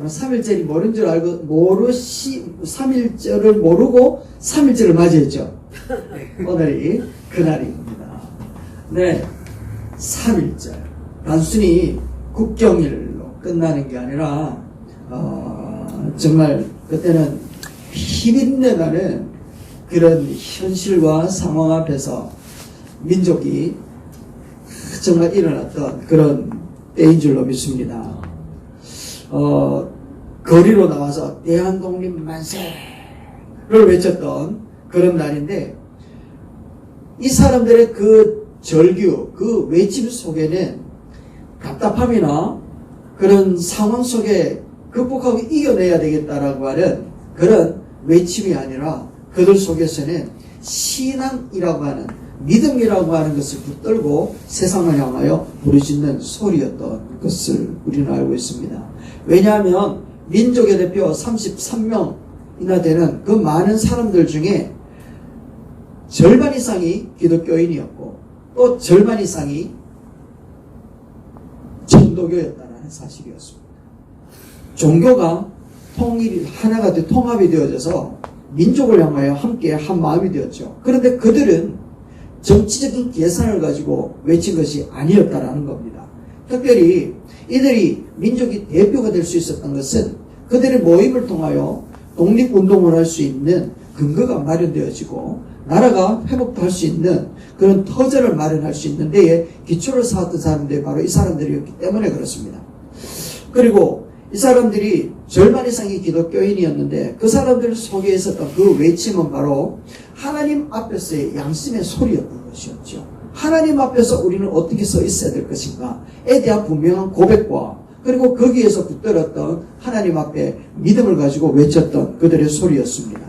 3일절이 모른 줄 알고 3일절을 모르고 3일절을 맞이했죠. 오늘이 그날입니다. 네, 3일절 단순히 국경일로 끝나는 게 아니라 정말 그때는 피빗내가는 그런 현실과 상황 앞에서 민족이 정말 일어났던 그런 때인 줄로 믿습니다. 거리로 나와서 대한독립 만세를 외쳤던 그런 날인데, 이 사람들의 그 절규, 그 외침 속에는 답답함이나 그런 상황 속에 극복하고 이겨내야 되겠다라고 하는 그런 외침이 아니라 그들 속에서는 신앙이라고 하는, 믿음이라고 하는 것을 붙들고 세상을 향하여 부르짖는 소리였던 것을 우리는 알고 있습니다. 왜냐하면 민족의 대표 33명이나 되는 그 많은 사람들 중에 절반 이상이 기독교인이었고 또 절반 이상이 천도교였다는 사실이었습니다. 종교가 하나가 통합이 되어져서 민족을 향하여 함께 한 마음이 되었죠. 그런데 그들은 정치적인 계산을 가지고 외친 것이 아니었다라는 겁니다. 특별히 이들이 민족의 대표가 될 수 있었던 것은 그들의 모임을 통하여 독립운동을 할 수 있는 근거가 마련되어지고 나라가 회복도 할 수 있는 그런 터전을 마련할 수 있는 데에 기초를 쌓았던 사람들이 바로 이 사람들이었기 때문에 그렇습니다. 그리고 이 사람들이 절반 이상이 기독교인이었는데 그 사람들 속에 있었던 그 외침은 바로 하나님 앞에서의 양심의 소리였던 것이었죠. 하나님 앞에서 우리는 어떻게 서 있어야 될 것인가에 대한 분명한 고백과 그리고 거기에서 붙들었던 하나님 앞에 믿음을 가지고 외쳤던 그들의 소리였습니다.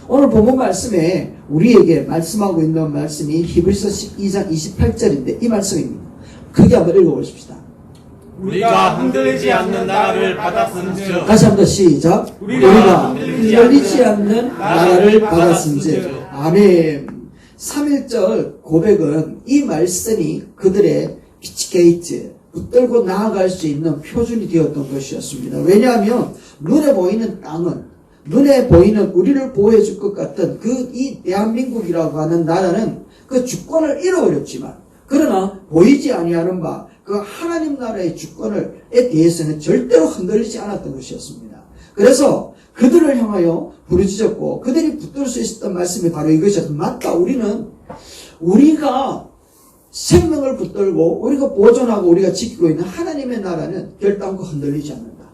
오늘 본문 말씀에 우리에게 말씀하고 있는 말씀이 히브리서 12장 28절인데 이 말씀입니다. 크게 한번 읽어보십시다. 우리가 흔들리지 않는 나라를 받았은즉. 다시 한번 시작. 우리가 흔들리지 않는 나라를 받았은즉. 아멘. 3.1절 고백은 이 말씀이 그들의 피치게이트, 붙들고 나아갈 수 있는 표준이 되었던 것이었습니다. 왜냐하면 눈에 보이는 땅은, 눈에 보이는 우리를 보호해 줄 것 같은 이 대한민국이라고 하는 나라는 그 주권을 잃어버렸지만, 그러나 보이지 아니하는 바 그 하나님 나라의 주권에 대해서는 절대로 흔들리지 않았던 것이었습니다. 그래서 그들을 향하여 부르짖었고 그들이 붙들 수 있었던 말씀이 바로 이것이었습니다. 맞다, 우리가 생명을 붙들고 우리가 보존하고 우리가 지키고 있는 하나님의 나라는 결단코 흔들리지 않는다.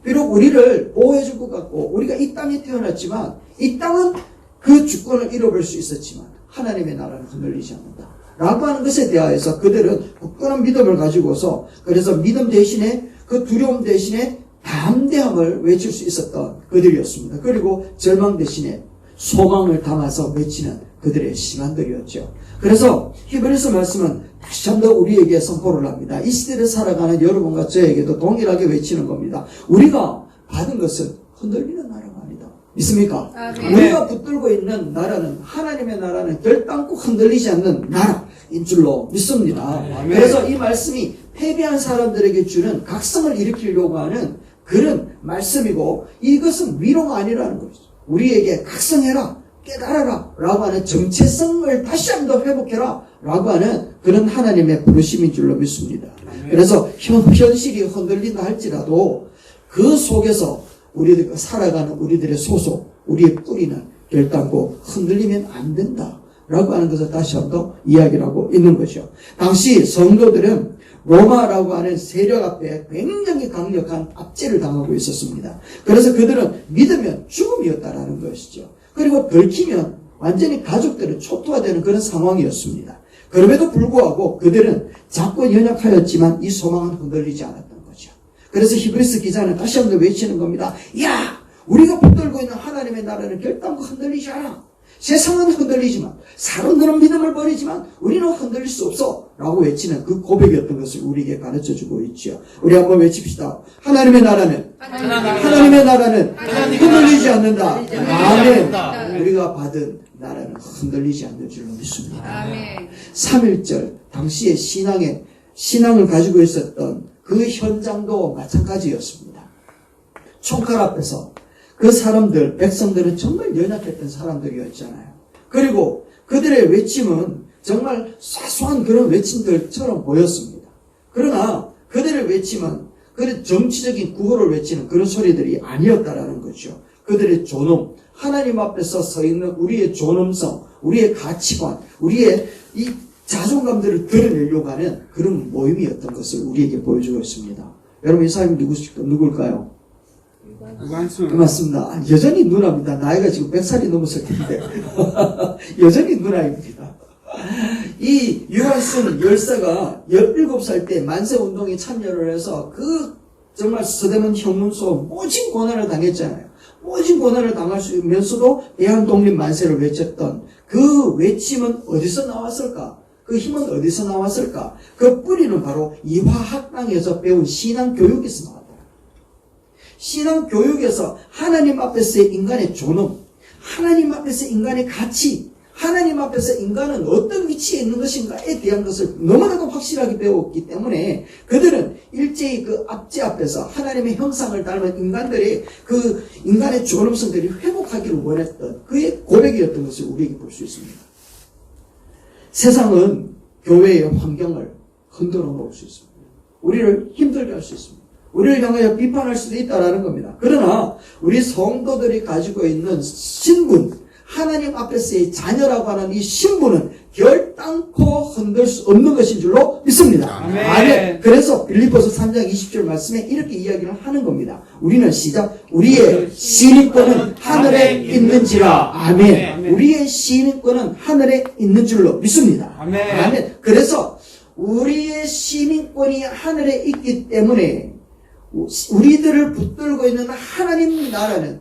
비록 우리를 보호해 줄 것 같고 우리가 이 땅에 태어났지만 이 땅은 그 주권을 잃어버릴 수 있었지만 하나님의 나라는 흔들리지 않는다 라고 하는 것에 대하여서 그들은 굳건한 믿음을 가지고서, 그래서 믿음 대신에 그 두려움 대신에 담대함을 외칠 수 있었던 그들이었습니다. 그리고 절망 대신에 소망을 담아서 외치는 그들의 시간들이었죠. 그래서 히브리서 말씀은 다시 한 번 우리에게 선포를 합니다. 이 시대를 살아가는 여러분과 저에게도 동일하게 외치는 겁니다. 우리가 받은 것은 흔들리는 나라가 아니다. 믿습니까? 우리가 붙들고 있는 나라는, 하나님의 나라는 결단코 흔들리지 않는 나라인 줄로 믿습니다. 그래서 이 말씀이 패배한 사람들에게 주는 각성을 일으키려고 하는 그런 말씀이고, 이것은 위로가 아니라는 것이죠. 우리에게 각성해라, 깨달아라 라고 하는 정체성을 다시 한번 회복해라 라고 하는 그런 하나님의 부르심인 줄로 믿습니다. 그래서 현실이 흔들린다 할지라도 그 속에서 우리들 살아가는 우리들의 소속, 우리의 뿌리는 결단코 흔들리면 안 된다 라고 하는 것을 다시 한번 이야기를 하고 있는 거죠. 당시 성도들은 로마라고 하는 세력 앞에 굉장히 강력한 압제를 당하고 있었습니다. 그래서 그들은 믿으면 죽음이었다라는 것이죠. 그리고 들키면 완전히 가족들은 초토화되는 그런 상황이었습니다. 그럼에도 불구하고 그들은 작고 연약하였지만 이 소망은 흔들리지 않았던 거죠. 그래서 히브리서 기자는 다시 한번 외치는 겁니다. 야! 우리가 붙들고 있는 하나님의 나라는 결단코 흔들리지 않아. 세상은 흔들리지만, 사람들은 믿음을 버리지만 우리는 흔들릴 수 없어 라고 외치는 그 고백이었던 것을 우리에게 가르쳐주고 있죠. 우리 한번 외칩시다. 하나님의 나라는 흔들리지 않는다. 아멘. 우리가 받은 나라는 흔들리지 않는 줄로 믿습니다. 3.1절 당시의 신앙을 가지고 있었던 그 현장도 마찬가지였습니다. 총칼 앞에서 그 사람들, 백성들은 정말 연약했던 사람들이었잖아요. 그리고 그들의 외침은 정말 사소한 그런 외침들처럼 보였습니다. 그러나 그들의 외침은 그런 정치적인 구호를 외치는 그런 소리들이 아니었다라는 거죠. 그들의 존엄, 하나님 앞에서 서 있는 우리의 존엄성, 우리의 가치관, 우리의 이 자존감들을 드러내려고 하는 그런 모임이었던 것을 우리에게 보여주고 있습니다. 여러분, 이 사람이 누굴까요? 유관순. 맞습니다. 여전히 누나입니다. 나이가 지금 100살이 넘었을 텐데. 여전히 누나입니다. 이 유관순 열사가 17살 때 만세운동에 참여를 해서 그 정말 서대문 형문소 모진 고난을 당했잖아요. 모진 고난을 당하면서도 대한독립 만세를 외쳤던 그 외침은 어디서 나왔을까? 그 힘은 어디서 나왔을까? 그 뿌리는 바로 이화학당에서 배운 신앙교육에서 나왔다. 신앙교육에서 하나님 앞에서의 인간의 존엄, 하나님 앞에서 인간의 가치, 하나님 앞에서 인간은 어떤 위치에 있는 것인가에 대한 것을 너무나도 확실하게 배웠기 때문에 그들은 일제히 그 압제 앞에서 하나님의 형상을 닮은 인간들의 그 인간의 존엄성들이 회복하기를 원했던 그의 고백이었던 것을 우리에게 볼 수 있습니다. 세상은 교회의 환경을 흔들어 놓을 수 있습니다. 우리를 힘들게 할 수 있습니다. 우리를 향하여 비판할 수도 있다는 겁니다. 그러나 우리 성도들이 가지고 있는 신분, 하나님 앞에서의 자녀라고 하는 이 신분은 결단코 흔들 수 없는 것인 줄로 믿습니다. 아멘. 아멘. 그래서 빌립보서 3장 20절 말씀에 이렇게 이야기를 하는 겁니다. 우리는 시작. 우리의 시민권은 하늘에 있는지라. 아멘. 아멘. 우리의 시민권은 하늘에 있는 줄로 믿습니다. 아멘. 아멘. 그래서 우리의 시민권이 하늘에 있기 때문에 우리들을 붙들고 있는 하나님 나라는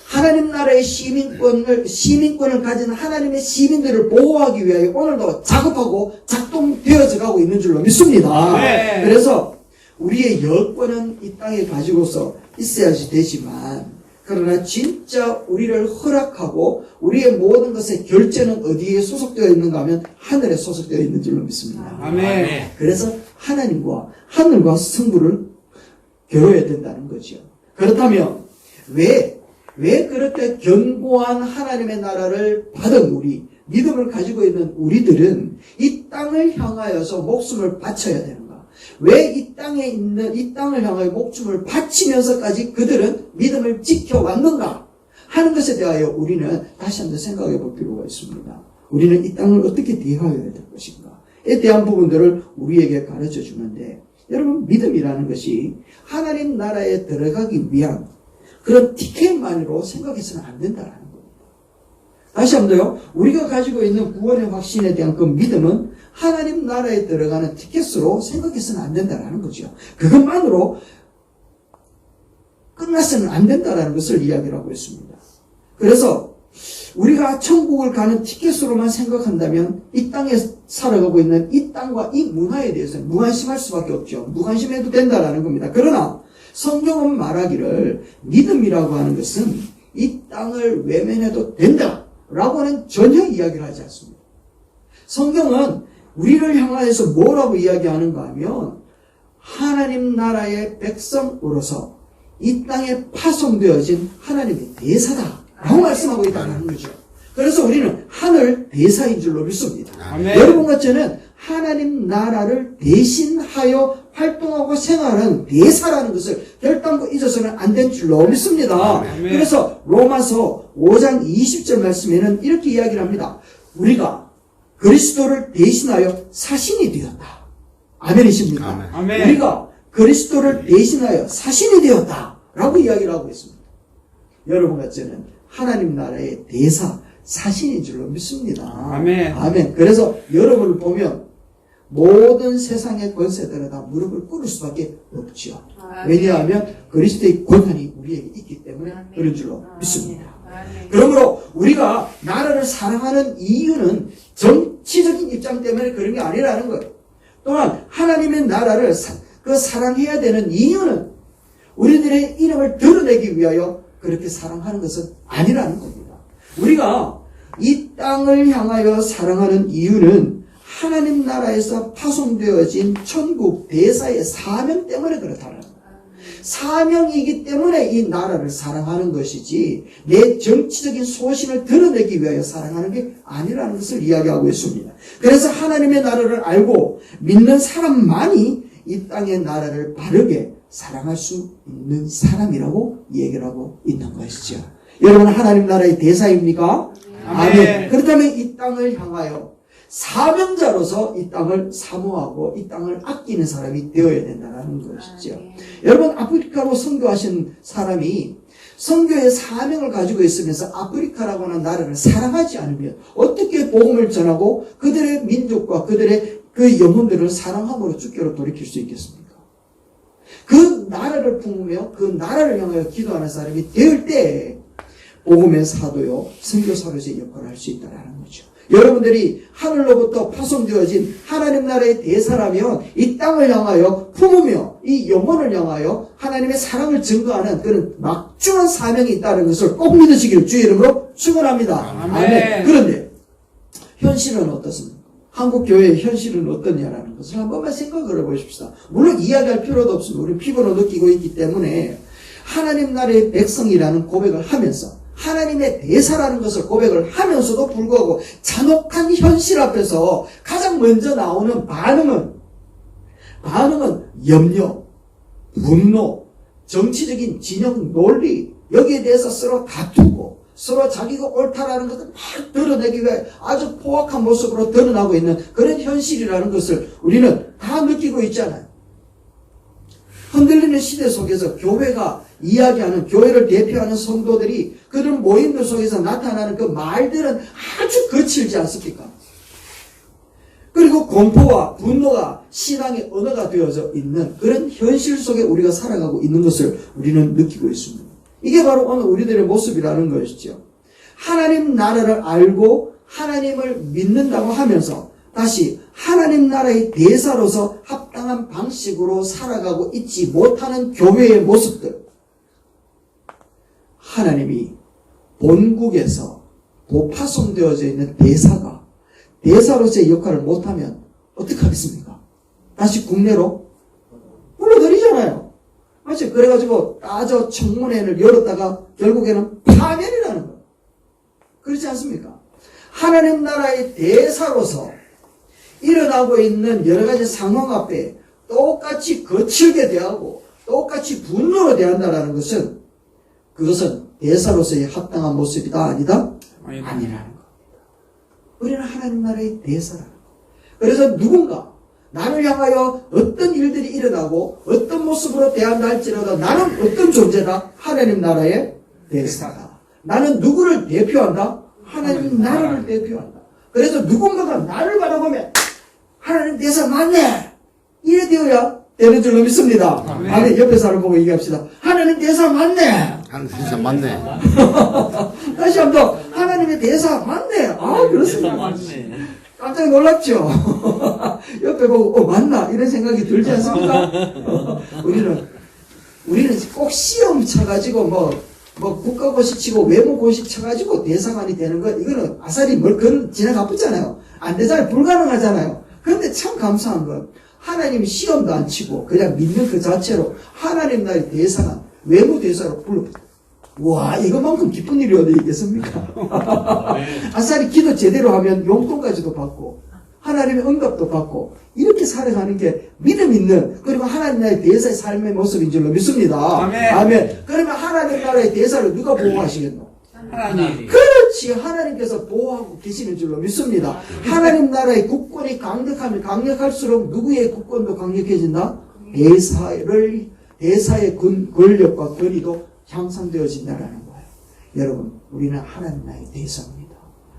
하나님 나라의 시민권을 가진 하나님의 시민들을 보호하기 위하여 오늘도 작업하고 작동되어져 가고 있는 줄로 믿습니다. 네. 그래서 우리의 여권은 이 땅에 가지고서 있어야지 되지만 그러나 진짜 우리를 허락하고 우리의 모든 것의 결제는 어디에 소속되어 있는가 하면 하늘에 소속되어 있는 줄로 믿습니다. 아멘. 그래서 하늘과 승부를 겨뤄야 된다는 거죠. 그렇다면 왜 그렇게 견고한 하나님의 나라를 받은 우리, 믿음을 가지고 있는 우리들은 이 땅을 향하여서 목숨을 바쳐야 되는가? 왜 이 땅을 향하여 목숨을 바치면서까지 그들은 믿음을 지켜왔는가? 하는 것에 대하여 우리는 다시 한번 생각해 볼 필요가 있습니다. 우리는 이 땅을 어떻게 대하여야 될 것인가에 대한 부분들을 우리에게 가르쳐 주는데, 여러분, 믿음이라는 것이 하나님 나라에 들어가기 위한 그런 티켓만으로 생각해서는 안 된다는 겁니다. 다시 한번요. 우리가 가지고 있는 구원의 확신에 대한 그 믿음은 하나님 나라에 들어가는 티켓으로 생각해서는 안 된다는 거죠. 그것만으로 끝나서는 안 된다는 것을 이야기를 하고 있습니다. 그래서 우리가 천국을 가는 티켓으로만 생각한다면 이 땅에 살아가고 있는 이 땅과 이 문화에 대해서는 무관심할 수밖에 없죠. 무관심해도 된다는 겁니다. 그러나 성경은 말하기를 믿음이라고 하는 것은 이 땅을 외면해도 된다라고는 전혀 이야기를 하지 않습니다. 성경은 우리를 향하여서 뭐라고 이야기하는가 하면 하나님 나라의 백성으로서 이 땅에 파송되어진 하나님의 대사다라고 말씀하고 있다는 거죠. 그래서 우리는 하늘 대사인 줄로 믿습니다. 아멘. 여러분과 저는 하나님 나라를 대신하여 활동하고 생활하는 대사라는 것을 결단코 잊어서는 안 된 줄로 믿습니다. 아멘. 그래서 로마서 5장 20절 말씀에는 이렇게 이야기를 합니다. 우리가 그리스도를 대신하여 사신이 되었다. 아멘이십니까? 아멘. 우리가 그리스도를 대신하여 사신이 되었다. 라고 이야기를 하고 있습니다. 여러분과 저는 하나님 나라의 대사, 사신인 줄로 믿습니다. 아멘. 아멘. 그래서 여러분을 보면 모든 세상의 권세들은 다 무릎을 꿇을 수밖에 없죠. 왜냐하면 그리스도의 권한이 우리에게 있기 때문에 그런 줄로 믿습니다. 그러므로 우리가 나라를 사랑하는 이유는 정치적인 입장 때문에 그런 게 아니라는 거예요. 또한 하나님의 나라를 사랑해야 되는 이유는 우리들의 이름을 드러내기 위하여 그렇게 사랑하는 것은 아니라는 겁니다. 우리가 이 땅을 향하여 사랑하는 이유는 하나님 나라에서 파송되어진 천국 대사의 사명 때문에 그렇다는 거예요. 사명이기 때문에 이 나라를 사랑하는 것이지 내 정치적인 소신을 드러내기 위하여 사랑하는 게 아니라는 것을 이야기하고 있습니다. 그래서 하나님의 나라를 알고 믿는 사람만이 이 땅의 나라를 바르게 사랑할 수 있는 사람이라고 얘기를 하고 있는 것이죠. 여러분, 하나님 나라의 대사입니까? 아멘. 그렇다면 이 땅을 향하여 사명자로서 이 땅을 사모하고 이 땅을 아끼는 사람이 되어야 된다는 것이죠. 여러분, 아프리카로 선교하신 사람이 선교의 사명을 가지고 있으면서 아프리카라고 하는 나라를 사랑하지 않으면 어떻게 복음을 전하고 그들의 민족과 그들의 그 영혼들을 사랑함으로 주께로 돌이킬 수 있겠습니까? 그 나라를 품으며 그 나라를 향하여 기도하는 사람이 될 때 복음의 사도요, 선교사로서의 역할을 할 수 있다는 거죠. 여러분들이 하늘로부터 파송되어진 하나님 나라의 대사라면 이 땅을 향하여 품으며 이 영혼을 향하여 하나님의 사랑을 증거하는 그런 막중한 사명이 있다는 것을 꼭 믿으시기를 주의 이름으로 축원합니다. 아멘. 그런데 현실은 어떻습니까? 한국 교회의 현실은 어떠냐라는 것을 한 번만 생각을 해보십시다. 물론 이야기할 필요도 없습니다. 우리 피부로 느끼고 있기 때문에 하나님 나라의 백성이라는 고백을 하면서 하나님의 대사라는 것을 고백을 하면서도 불구하고 잔혹한 현실 앞에서 가장 먼저 나오는 반응은 염려, 분노, 정치적인 진영 논리, 여기에 대해서 서로 다투고 서로 자기가 옳다라는 것을 막 드러내기 위해 아주 포악한 모습으로 드러나고 있는 그런 현실이라는 것을 우리는 다 느끼고 있잖아요. 흔들리는 시대 속에서 교회가 이야기하는, 교회를 대표하는 성도들이 그런 모임들 속에서 나타나는 그 말들은 아주 거칠지 않습니까? 그리고 공포와 분노가 신앙의 언어가 되어져 있는 그런 현실 속에 우리가 살아가고 있는 것을 우리는 느끼고 있습니다. 이게 바로 오늘 우리들의 모습이라는 것이죠. 하나님 나라를 알고 하나님을 믿는다고 하면서 다시 하나님 나라의 대사로서 합당한 방식으로 살아가고 있지 못하는 교회의 모습들, 하나님이 본국에서 파송되어져 있는 대사가 대사로서의 역할을 못하면 어떡하겠습니까? 다시 국내로 불러들이잖아요. 맞죠? 그래가지고 따져 청문회를 열었다가 결국에는 파면이라는 거예요. 그렇지 않습니까? 하나님 나라의 대사로서 일어나고 있는 여러 가지 상황 앞에 똑같이 거칠게 대하고 똑같이 분노로 대한다는 것은 그것은 대사로서의 합당한 모습이다, 아니다? 아니라는 겁니다. 우리는 하나님 나라의 대사라는 거. 그래서 누군가 나를 향하여 어떤 일들이 일어나고 어떤 모습으로 대한다 할지라도 나는 어떤 존재다? 하나님 나라의 대사다. 나는 누구를 대표한다? 하나님 나라를 대표한다. 그래서 누군가가 나를 바라보면 하나님 대사 맞네! 이래 되어야 되는 줄로 믿습니다. 아멘. 옆에 사람 보고 얘기합시다. 하나님 대사 맞네! 하나님 대사 맞네. 다시 한 번 더. 하나님의 대사 맞네! 아, 그렇습니다. 깜짝 놀랍죠? 옆에 보고, 맞나? 이런 생각이 들지 않습니까? 우리는 꼭 시험 쳐가지고, 국가고시 치고, 외모고시 쳐가지고 대사관이 되는 거, 이거는 아싸리 그건 지나가 붙잖아요. 안 되잖아요. 불가능하잖아요. 그런데 참 감사한 건, 하나님 시험도 안 치고, 그냥 믿는 그 자체로, 하나님 나라의 대사관, 외모 대사로 불러. 와, 이것만큼 기쁜 일이 어디 있겠습니까? 아싸리 기도 제대로 하면 용돈까지도 받고 하나님의 응답도 받고 이렇게 살아가는 게 믿음 있는, 그리고 하나님 나라의 대사의 삶의 모습인 줄로 믿습니다. 아멘. 그러면 하나님 나라의 대사를 누가 보호하시겠노? 하나님. 그렇지. 하나님께서 보호하고 계시는 줄로 믿습니다. 하나님 나라의 국권이 강력하면 강력할수록 누구의 국권도 강력해진다? 대사의 권력과 권위도 향상되어진다라는 거예요. 여러분, 우리는 하나님 나라의 대사입니다.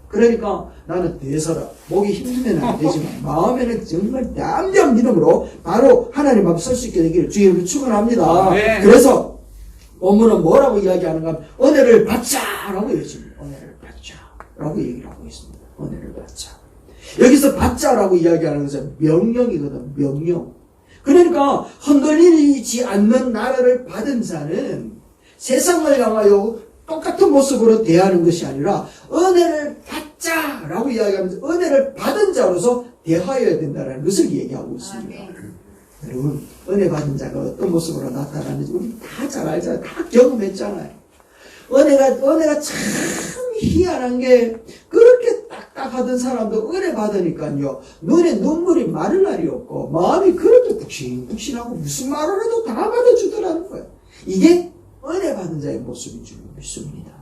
그러니까 나는 대사라. 목이 힘들면 안 되지만 마음에는 정말 담대한 믿음으로 바로 하나님 앞에 설 수 있게 되기를 주님을 축원합니다. 그래서 본문은 뭐라고 이야기하는가 하면 은혜를 받자라고 얘기합니다. 은혜를 받자라고 얘기를 하고 있습니다. 은혜를 받자. 여기서 받자라고 이야기하는 것은 명령이거든. 명령. 그러니까 흔들리지 않는 나라를 받은 자는 세상을 향하여 똑같은 모습으로 대하는 것이 아니라 은혜를 받자라고 이야기하면서 은혜를 받은 자로서 대하여야 된다는 것을 얘기하고 있습니다. 여러분, 은혜 받은 자가 어떤 모습으로 나타나는지 우리 다 잘 알잖아요. 다 경험했잖아요. 은혜가 참 희한한 게, 그렇게 딱딱하던 사람도 은혜 받으니까요, 눈에 눈물이 마를 날이 없고, 마음이 그렇게 푹신푹신하고 무슨 말을 해도 다 받아주더라는 거예요. 이게 은혜 받은 자의 모습인 줄 믿습니다.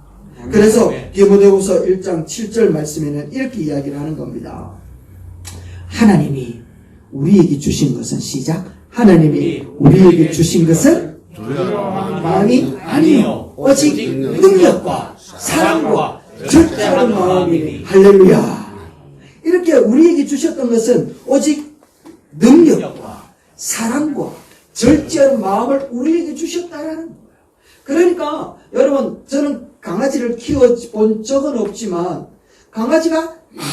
그래서 디모데후서 1장 7절 말씀에는 이렇게 이야기를 하는 겁니다. 하나님이 우리에게 주신 것은 시작. 하나님이 우리에게 주신 것은 마음이 아니요 오직 능력과 사랑과 절제하는 마음이니. 할렐루야. 이렇게 우리에게 주셨던 것은 오직 능력과 사랑과 절제하는 마음을 우리에게 주셨다라는 거예요. 그러니까 여러분, 저는 강아지를 키워본 적은 없지만 강아지가 막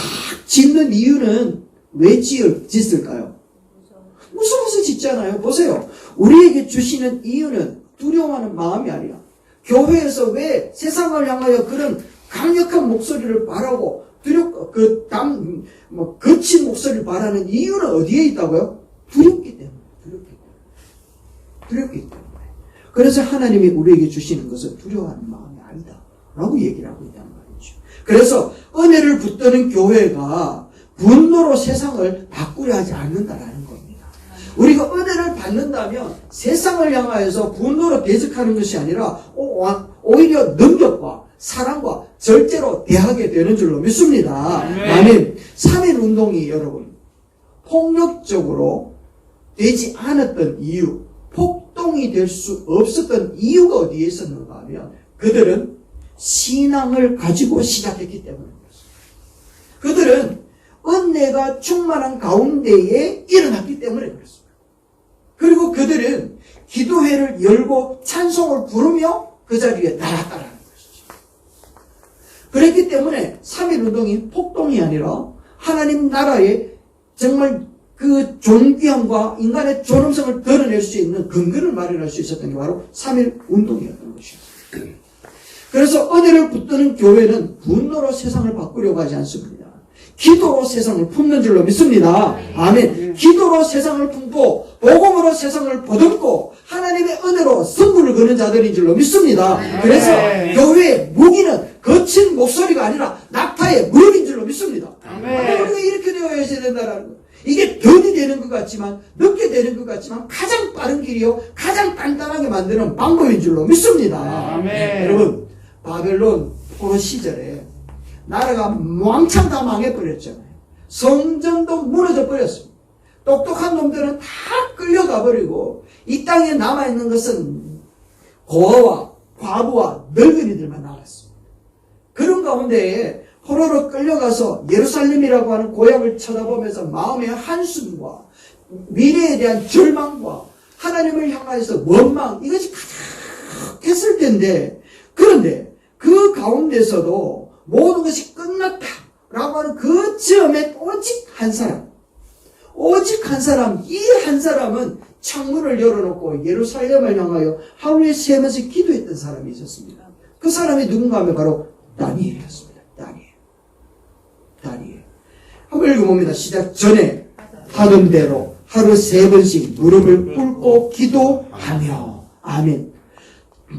짖는 이유는 왜 짖을까요? 무서워서 짖잖아요. 보세요. 우리에게 주시는 이유는 두려워하는 마음이 아니라, 교회에서 왜 세상을 향하여 그런 강력한 목소리를 바라고 거친 목소리를 바라는 이유는 어디에 있다고요? 두렵기 때문에. 두렵기 때문에. 그래서 하나님이 우리에게 주시는 것은 두려워하는 마음이 아니다 라고 얘기를 하고 있다는 말이죠. 그래서 은혜를 붙드는 교회가 분노로 세상을 바꾸려 하지 않는다라는 겁니다. 우리가 은혜를 받는다면 세상을 향하여서 분노로 대적하는 것이 아니라 오히려 능력과 사랑과 절제로 대하게 되는 줄로 믿습니다. 아멘. 3.1 운동이 여러분 폭력적으로 되지 않았던 이유, 폭동이 될 수 없었던 이유가 어디에 있었는가 하면, 그들은 신앙을 가지고 시작했기 때문입니다. 그들은 은혜가 충만한 가운데에 일어났기 때문에 그렇습니다. 그리고 그들은 기도회를 열고 찬송을 부르며 그 자리에 나갔다라는 것이죠. 그랬기 때문에 3.1 운동이 폭동이 아니라 하나님 나라의 정말 그 존귀함과 인간의 존엄성을 드러낼 수 있는 근거를 마련할 수 있었던 게 바로 3.1 운동이었던 것이었습니다. 그래서 은혜를 붙드는 교회는 분노로 세상을 바꾸려고 하지 않습니다. 기도로 세상을 품는 줄로 믿습니다. 아멘. 기도로 세상을 품고 복음으로 세상을 보듬고 하나님의 은혜로 승부를 거는 자들인 줄로 믿습니다. 그래서 교회의 무기는 거친 목소리가 아니라 낙타의 무릎인 줄로 믿습니다. 우리가 이렇게 되어야 된다는 거예요. 이게 변이 되는 것 같지만, 늦게 되는 것 같지만 가장 빠른 길이요, 가장 단단하게 만드는 방법인 줄로 믿습니다. 여러분, 바벨론 포로 시절에 나라가 왕창 다 망해버렸잖아요. 성전도 무너져 버렸습니다. 똑똑한 놈들은 다 끌려가 버리고 이 땅에 남아있는 것은 고아와 과부와 늙은이들만 남았습니다. 그런 가운데에 포로로 끌려가서 예루살렘이라고 하는 고향을 쳐다보면서 마음의 한숨과 미래에 대한 절망과 하나님을 향하여서 원망, 이것이 가득했을 텐데, 그런데 그 가운데서도 모든 것이 끝났다라고 하는 그 즈음에 오직 한 사람, 이 한 사람은 창문을 열어놓고 예루살렘을 향하여 하루에 3번씩 기도했던 사람이 있었습니다. 그 사람이 누군가 하면 바로 다니엘이었습니다. 다니엘. 한번 읽어봅니다. 시작 전에 하던 대로 하루 3번씩 무릎을 꿇고 기도하며. 아멘.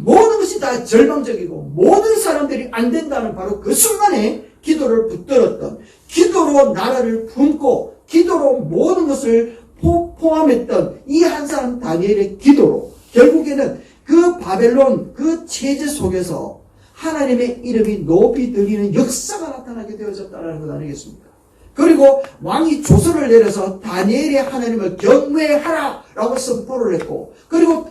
모든 것이 다 절망적이고 모든 사람들이 안 된다는 바로 그 순간에 기도를 붙들었던, 기도로 나라를 품고 기도로 모든 것을 포함했던 이 한 사람 다니엘의 기도로 결국에는 그 바벨론 그 체제 속에서 하나님의 이름이 높이 들리는 역사가 나타나게 되어졌다는 것 아니겠습니까? 그리고 왕이 조서를 내려서 다니엘이 하나님을 경외하라 라고 선포를 했고, 그리고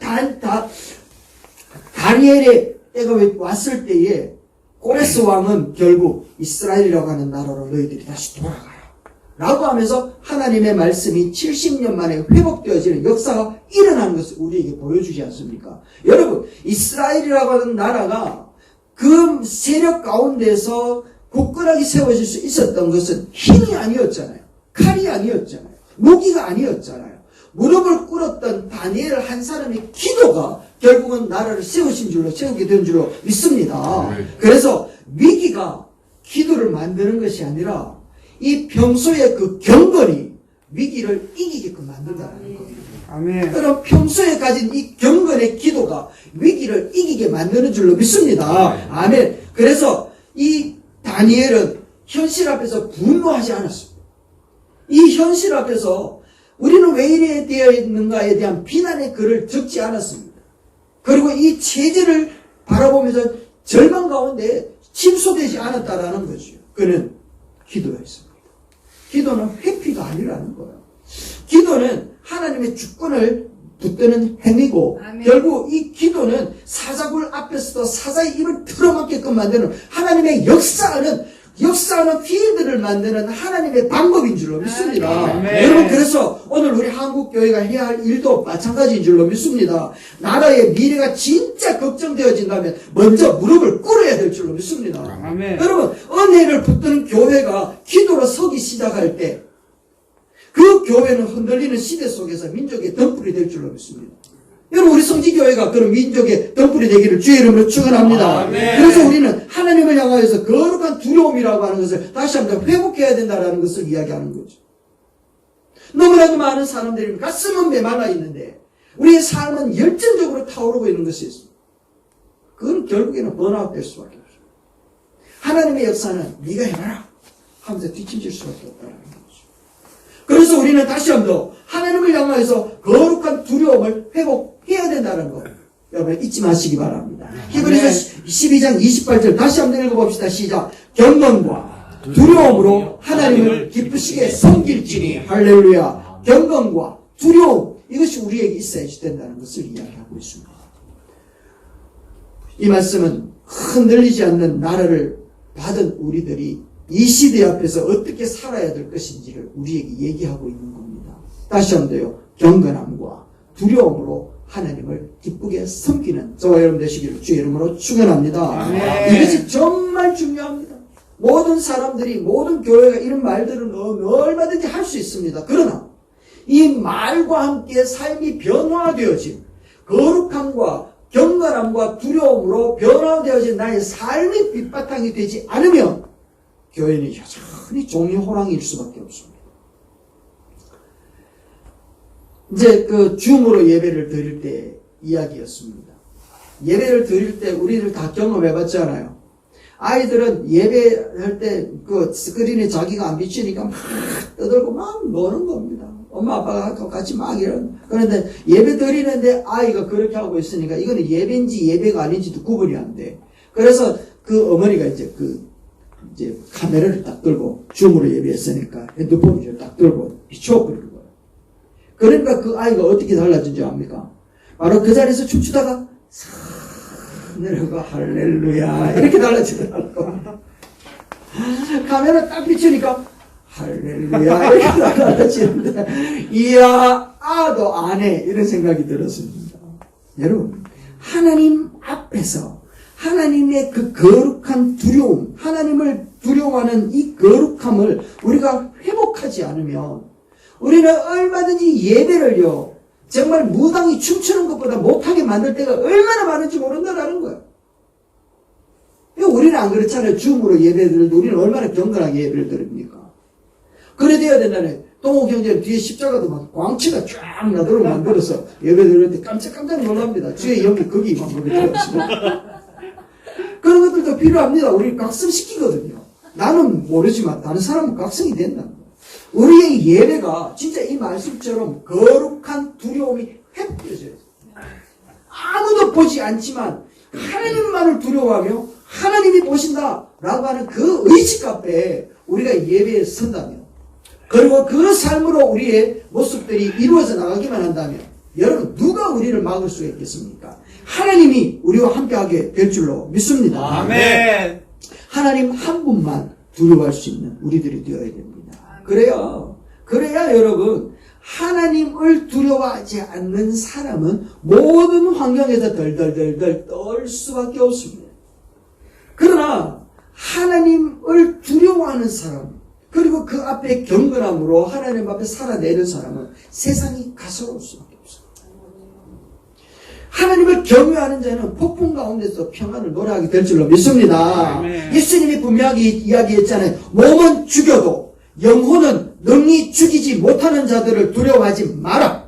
다니엘의 때가 왔을 때에 고레스 왕은 결국 이스라엘이라고 하는 나라로 너희들이 다시 돌아가라 라고 하면서 하나님의 말씀이 70년 만에 회복되어지는 역사가 일어나는 것을 우리에게 보여주지 않습니까? 여러분, 이스라엘이라고 하는 나라가 그 세력 가운데서 굳건하게 세워질 수 있었던 것은 힘이 아니었잖아요. 칼이 아니었잖아요. 무기가 아니었잖아요. 무릎을 꿇었던 다니엘 한 사람의 기도가 결국은 나라를 세우게 된 줄로 믿습니다. 그래서 위기가 기도를 만드는 것이 아니라 이 평소에 그 경건이 위기를 이기게끔 만든다는 거예요. 아멘. 그럼 평소에 가진 이 경건의 기도가 위기를 이기게 만드는 줄로 믿습니다. 아멘. 그래서 이 다니엘은 현실 앞에서 분노하지 않았습니다. 이 현실 앞에서 우리는 왜 이래 되어 있는가에 대한 비난의 글을 적지 않았습니다. 그리고 이 체제를 바라보면서 절망 가운데 침소되지 않았다라는 거죠. 그는 기도했습니다. 기도는 회피가 아니라는 거예요. 기도는 하나님의 주권을 붙드는 행위고 아멘. 결국 이 기도는 사자굴 앞에서도 사자의 입을 틀어막게끔 만드는 하나님의 역사하는 필드를 만드는 하나님의 방법인 줄로 믿습니다. 아멘. 여러분 그래서 오늘 우리 한국교회가 해야 할 일도 마찬가지인 줄로 믿습니다. 나라의 미래가 진짜 걱정되어진다면 먼저 무릎을 꿇어야 될 줄로 믿습니다. 아멘. 여러분 은혜를 붙드는 교회가 기도로 서기 시작할 때 그 교회는 흔들리는 시대 속에서 민족의 덤불이 될 줄로 믿습니다. 여러분 우리 성지교회가 그런 민족의 덤불이 되기를 주의 이름으로 축원합니다. 아멘. 그래서 우리는 하나님을 향하여서 거룩한 두려움이라고 하는 것을 다시 한번 회복해야 된다는 것을 이야기하는 거죠. 너무나도 많은 사람들이 가슴은 메말라 있는데 우리의 삶은 열정적으로 타오르고 있는 것이 있습니다. 그건 결국에는 번아웃 될 수밖에 없습니다. 하나님의 역사는 네가 해봐라 하면서 뒤집질 수밖에 없다는 거죠. 그래서 우리는 다시 한번 하나님을 향하여서 거룩한 두려움을 회복해야 된다는 거 여러분 잊지 마시기 바랍니다. 히브리서 12장 28절 다시 한번 읽어봅시다. 시작. 경건과 두려움으로 하나님을 기쁘시게 섬길지니 할렐루야. 경건과 두려움 이것이 우리에게 있어야 된다는 것을 이야기하고 있습니다. 이 말씀은 흔들리지 않는 나라를 받은 우리들이 이 시대 앞에서 어떻게 살아야 될 것인지를 우리에게 얘기하고 있는 겁니다. 다시 한번요. 경건함과 두려움으로 하나님을 기쁘게 섬기는 저와 여러분 되시기를 주의 이름으로 축원합니다. 아멘. 이것이 정말 중요합니다. 모든 사람들이 모든 교회가 이런 말들은 얼마든지 할 수 있습니다. 그러나 이 말과 함께 삶이 변화되어진 거룩함과 경건함과 두려움으로 변화되어진 나의 삶의 밑바탕이 되지 않으면 교회는 여전히 종이호랑이일 수밖에 없습니다. 이제 그 줌으로 예배를 드릴 때 이야기였습니다. 예배를 드릴 때 우리를 다 경험해봤잖아요. 아이들은 예배할 때 그 스크린에 자기가 안 비치니까 막 떠들고 막 노는 겁니다. 엄마 아빠가 같이 막 이런. 그런데 예배 드리는데 아이가 그렇게 하고 있으니까 이거는 예배인지 예배가 아닌지도 구분이 안 돼. 그래서 그 어머니가 이제 카메라를 딱 들고 줌으로 예배했으니까 핸드폰을 딱 들고 비춰버리는 거예요. 그러니까 그 아이가 어떻게 달라진지 압니까? 바로 그 자리에서 춤추다가 싹 내려가 할렐루야 이렇게 달라지더라고. 카메라 딱 비추니까 할렐루야 이렇게 달라지는데 이야 아도 안 해 이런 생각이 들었습니다. 여러분 하나님 앞에서 하나님의 그 거룩한 두려움, 하나님을 두려워하는 이 거룩함을 우리가 회복하지 않으면 우리는 얼마든지 예배를요, 정말 무당이 춤추는 것보다 못하게 만들 때가 얼마나 많은지 모른다라는 거예요. 우리는 안 그렇잖아요. 줌으로 예배를 우리는 얼마나 경건하게 예배를 드립니까? 그래 돼야 된다네. 동호 경제는 뒤에 십자가도 막 광채가 쫙 나도록 만들어서 예배 드릴 때 깜짝 놀랍니다. 뒤에 여기 거기 막 들어가시고. 그런 것들도 필요합니다. 우리 각성시키거든요. 나는 모르지만 다른 사람은 각성이 된다는 거예요. 우리의 예배가 진짜 이 말씀처럼 거룩한 두려움이 회복되어져요. 아무도 보지 않지만 하나님만을 두려워하며 하나님이 보신다라고 하는 그 의식 앞에 우리가 예배에 선다면 그리고 그 삶으로 우리의 모습들이 이루어져 나가기만 한다면 여러분 누가 우리를 막을 수 있겠습니까? 하나님이 우리와 함께하게 될 줄로 믿습니다. 아멘. 하나님 한 분만 두려워할 수 있는 우리들이 되어야 됩니다. 그래야 여러분 하나님을 두려워하지 않는 사람은 모든 환경에서 덜덜덜덜 떨 수밖에 없습니다. 그러나 하나님을 두려워하는 사람 그리고 그 앞에 경건함으로 하나님 앞에 살아내는 사람은 세상이 가소로울 수밖에 없습니다. 하나님을 경외하는 자는 폭풍 가운데서 평안을 노래하게 될 줄로 믿습니다. 아멘. 예수님이 분명히 이야기했잖아요. 몸은 죽여도 영혼은 능히 죽이지 못하는 자들을 두려워하지 마라.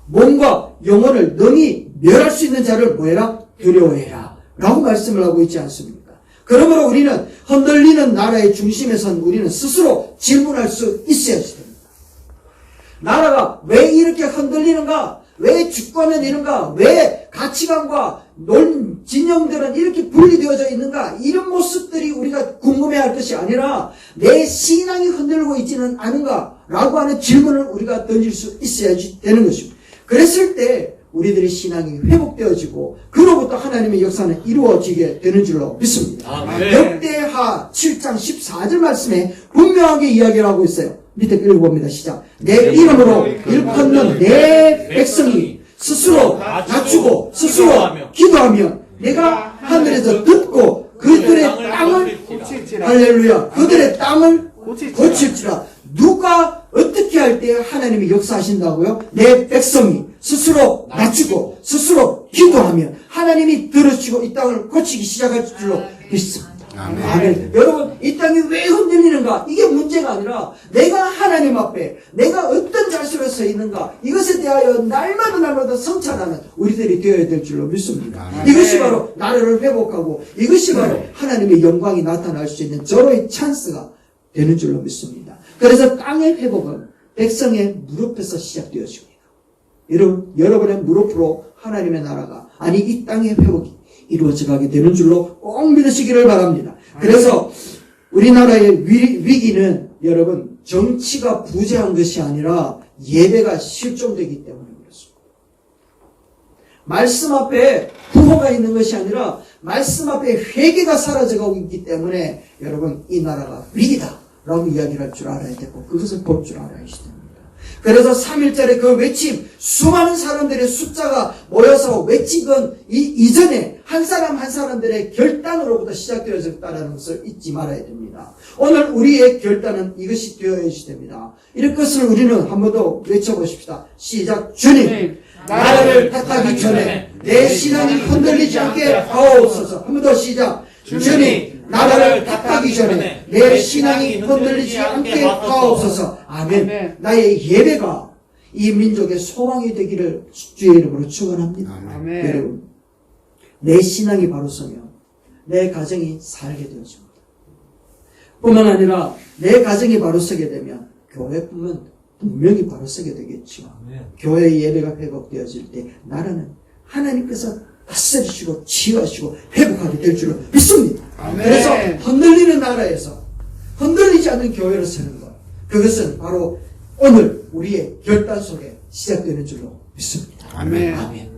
몸과 영혼을 능히 멸할 수 있는 자를 뭐해라? 두려워해라. 라고 말씀을 하고 있지 않습니까? 그러므로 우리는 흔들리는 나라의 중심에 선 우리는 스스로 질문할 수 있어야 됩니다. 나라가 왜 이렇게 흔들리는가? 왜 주권은 이런가? 왜 가치관과 진영들은 이렇게 분리되어져 있는가? 이런 모습들이 우리가 궁금해할 것이 아니라 내 신앙이 흔들리고 있지는 않은가? 라고 하는 질문을 우리가 던질 수 있어야 되는 것입니다. 그랬을 때 우리들의 신앙이 회복되어지고 그로부터 하나님의 역사는 이루어지게 되는 줄로 믿습니다. 역대하 7장 14절 말씀에 분명하게 이야기를 하고 있어요. 밑에 읽어봅니다. 시작. 내 이름으로 일컫는 내 백성이 스스로 낮추고 스스로 기도하면 내가 하늘에서 듣고 그들의 땅을 할렐루야 그들의 땅을 고칠지라. 누가 어떻게 할 때 하나님이 역사하신다고요? 내 백성이 스스로 낮추고 스스로 기도하면 하나님이 들으시고 이 땅을 고치기 시작할 줄로 믿습니다. 아멘. 여러분, 이 땅이 왜 흔들리는가? 이게 문제가 아니라 내가 하나님 앞에 내가 어떤 자세로 서 있는가? 이것에 대하여 날마다 성찰하는 우리들이 되어야 될 줄로 믿습니다. 이것이 바로 나라를 회복하고 이것이 바로 하나님의 영광이 나타날 수 있는 절호의 찬스가 되는 줄로 믿습니다. 그래서 땅의 회복은 백성의 무릎에서 시작되어집니다. 여러분의 무릎으로 하나님의 나라가 아니 이 땅의 회복이 이루어져 가게 되는 줄로 꼭 믿으시기를 바랍니다. 그래서 우리나라의 위기는 여러분 정치가 부재한 것이 아니라 예배가 실종되기 때문에 그렇습니다. 말씀 앞에 부호가 있는 것이 아니라 말씀 앞에 회개가 사라져가고 있기 때문에 여러분 이 나라가 위기다라고 이야기를 할 줄 알아야 되고 그것을 볼 줄 알아야 됩니다. 그래서 3.1절에 그 외침, 수많은 사람들의 숫자가 모여서 외친 건 이전에 한 사람 한 사람들의 결단으로부터 시작되어졌다는 것을 잊지 말아야 됩니다. 오늘 우리의 결단은 이것이 되어야지 됩니다. 이런 것을 우리는 한 번 더 외쳐보십시다. 시작. 주님, 나라를 택하기 전에 내 신앙이 흔들리지 않게 하옵소서. 한 번 더 시작. 주님, 나라를 택하기 전에 내 신앙이 흔들리지 않게 하옵소서. 아멘. 나의 예배가 이 민족의 소망이 되기를 주의 이름으로 축원합니다. 여러분, 내 신앙이 바로 서면 내 가정이 살게 되어집니다. 뿐만 아니라 내 가정이 바로 서게 되면 교회뿐만 분명히 바로 서게 되겠죠. 교회의 예배가 회복되어질 때 나라는 하나님께서 다스리시고 치유하시고 회복하게 될 줄로 믿습니다. 그래서 흔들리는 나라에서 흔들리지 않는 교회로 서는 것, 그것은 바로 오늘 우리의 결단 속에 시작되는 줄로 믿습니다. 아멘. 아멘.